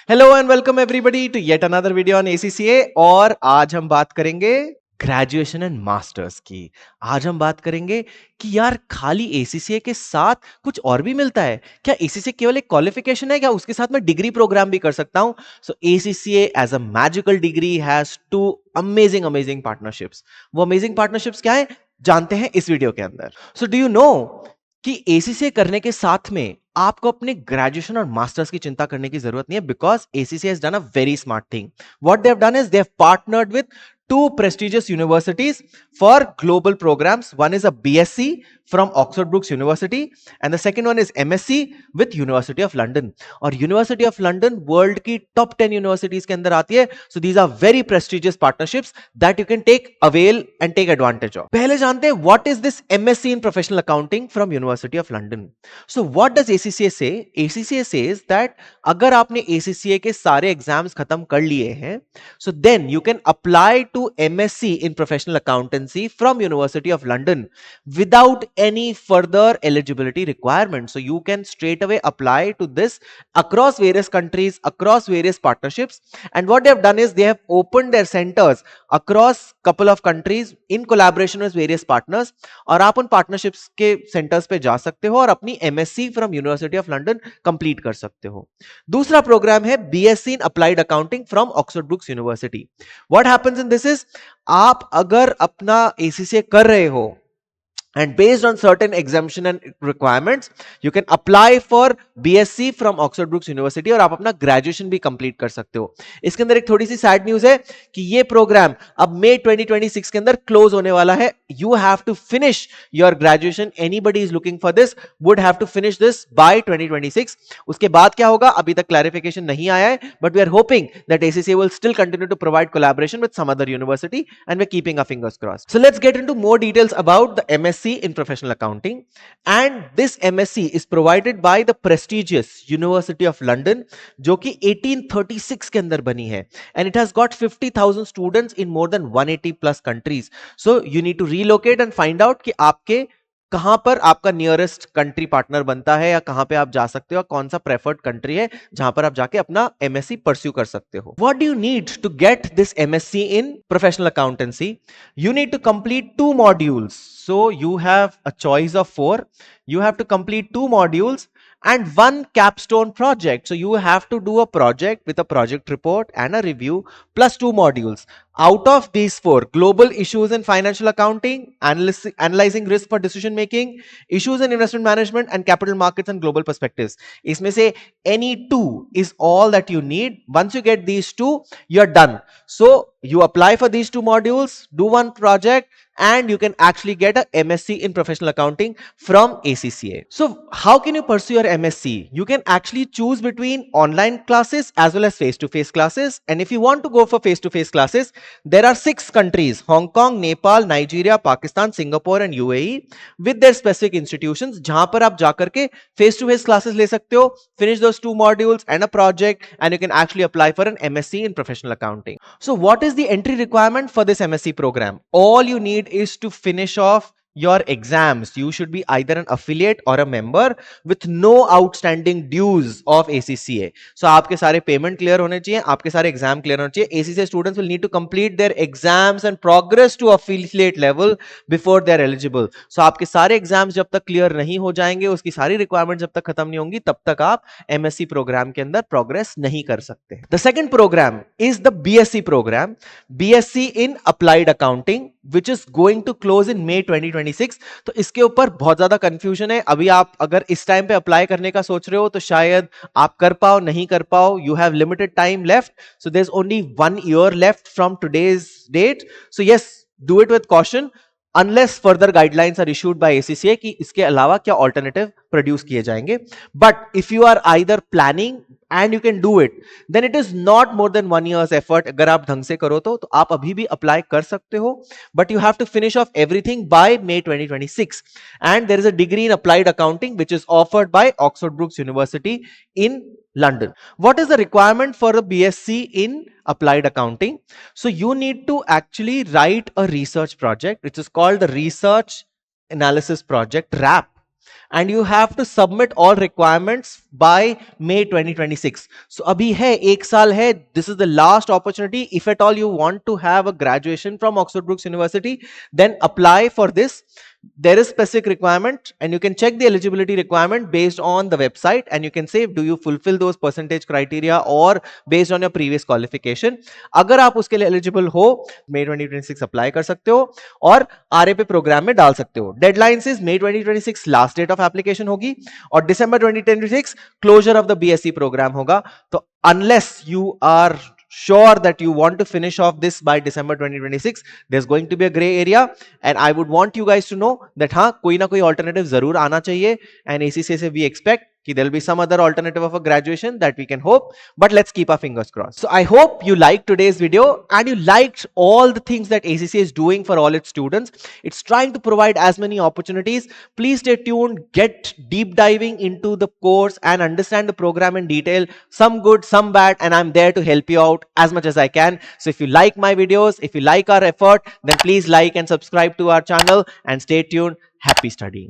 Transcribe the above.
Hello and welcome everybody to yet another video on ACCA. और आज हम बात करेंगे ग्रेजुएशन एंड मास्टर्स की। आज हम बात करेंगे कि यार खाली एसीसीए के साथ कुछ और भी मिलता है क्या? एसीसीए केवल एक क्वालिफिकेशन है क्या? उसके साथ मैं डिग्री प्रोग्राम भी कर सकता हूं। So ACCA as a magical degree has two amazing amazing partnerships. वो अमेजिंग पार्टनरशिप्स क्या है जानते हैं इस वीडियो के अंदर। सो डू यू नो कि एसीसीए करने के साथ में आपको अपने ग्रेजुएशन और मास्टर्स की चिंता करने की जरूरत नहीं है, because ACCA has done a very smart thing. What they have done is they have partnered with two prestigious universities for global programs. One is a BSc from Oxford Brookes University and the second one is MSc with University of London. और University of London world की top 10 universities के अंदर आती है. So these are very prestigious partnerships that you can take avail and take advantage of. पहले जानते हैं what is this MSc in Professional Accounting from University of London. So what does ACCA say? ACCA says that अगर आपने ACCA के सारे exams खत्म कर लिए हैं, so then you can apply to MSc in Professional Accountancy from University of London without any further eligibility requirement. So you can straight away apply to this across various countries, across various partnerships. And what they have done is they have opened their centers across couple of countries in collaboration with various partners. और आप उन partnerships के centers पे जा सकते हो और अपनी MSc from University of London complete कर सकते हो. दूसरा प्रोग्राम है BSc in Applied Accounting from Oxford Brookes University. What happens in this is आप अगर अपना ACCA कर रहे हो and based on certain exemption and requirements you can apply for BSc from Oxford Brookes University और आप अपना ग्रेजुएशन भी कंप्लीट कर सकते हो. इसके अंदर एक थोड़ी सी सैड न्यूज है कि ये प्रोग्राम अब मई 2026 के अंदर क्लोज होने वाला है. You have to finish your graduation. Anybody is looking for this would have to finish this by 2026. उसके बाद क्या होगा अभी तक क्लैरिफिकेशन नहीं आया है, but we are hoping that ACCA will still continue to provide collaboration with some other university and we're keeping our fingers crossed. So let's get into more details about the MSc in Professional Accounting. And this MSc is provided by the prestigious University of London जो कि 1836 के अंदर बनी है. And it has got 50,000 students in more than 180 plus countries. So you need to relocate and find out कि आपके कहां पर आपका नियरेस्ट कंट्री पार्टनर बनता है या कहां पे आप जा सकते हो, कौन सा प्रेफर्ड कंट्री है जहां पर आप जाके अपना MSc परस्यू कर सकते हो. What do you need to get this MSc in professional accountancy? You need to complete 2 modules. So you have a choice of 4. You have to complete 2 modules and 1 capstone project. So you have to do a project with a project report and a review plus 2 modules. Out of these 4, global issues in financial accounting, analyzing risk for decision making, issues in investment management and capital markets and global perspectives. इसमें से any 2 is all that you need. Once you get these 2, you're done. So you apply for these 2 modules, do 1 project, and you can actually get a MSc in Professional Accounting from ACCA. So how can you pursue your MSc? You can actually choose between online classes as well as face-to-face classes. And if you want to go for face-to-face classes, there are 6 countries: Hong Kong, Nepal, Nigeria, Pakistan, Singapore and UAE with their specific institutions जहां पर आप जाकर के face-to-face classes ले सकते हो. Finish those 2 modules and a project and you can actually apply for an MSc in Professional Accounting. So what is the entry requirement for this MSc program? All you need is to finish off your exams. You should be either an affiliate or a member with no outstanding dues of ACCA. So आपके सारे payment clear होने चाहिए, आपके सारे exam clear होने चाहिए. ACCA students will need to complete their exams and progress to affiliate level before they are eligible. So आपके सारे exams जब तक clear नहीं हो जाएंगे, उसकी सारी requirement जब तक खत्म नहीं होंगी, तब तक आप MSc program के अंदर progress नहीं कर सकते. The second program is the BSc program, BSc in Applied Accounting, which is going to close in May 2026. तो इसके ऊपर बहुत ज्यादा कंफ्यूजन है. अभी आप अगर इस टाइम पे अप्लाई करने का सोच रहे हो तो शायद आप कर पाओ नहीं कर पाओ. You have limited time left, so there is only 1 year left from today's date. So yes, do it with caution unless further guidelines are issued by ACCA कि इसके अलावा क्या alternative प्रोड्यूस किए जाएंगे. But if you are either planning and you can do it, then it is not more than 1 year's effort. अगर आप ढंग से करो तो आप अभी भी अप्लाई कर सकते हो, but you have to finish off everything by May 2026. And there is a degree in applied accounting which is offered by Oxford Brookes University in London. What is the requirement for a BSc in applied accounting? So you need to actually write a research project which is called the research analysis project, RAP. and you have to submit all requirements by May 2026. So अभी है, एक साल है. This is the last opportunity. If at all you want to have a graduation from Oxford Brookes University, then apply for this. There is specific requirement, and you can check the eligibility requirement based on the website, and you can say do you fulfill those percentage criteria or based on your previous qualification. अगर आप उसके लिए eligible हो, May 2026 apply कर सकते हो और RA पे प्रोग्राम में डाल सकते हो. Deadline is May 2026 last date of application होगी और December 2026 closure of the BSc programme होगा. तो unless you are sure that you want to finish off this by December 2026, there's going to be a gray area, and I would want you guys to know that हाँ कोई ना कोई alternative जरूर आना चाहिए, and ACCA से we expect कि there'll be some other alternative of a graduation that we can hope, but let's keep our fingers crossed. So I hope you liked today's video and you liked all the things that ACCA is doing for all its students. It's trying to provide as many opportunities. Please stay tuned, get deep diving into the course and understand the program in detail, some good, some bad, and I'm there to help you out as much as I can. So if you like my videos, if you like our effort, then please like and subscribe to our channel and stay tuned. Happy studying.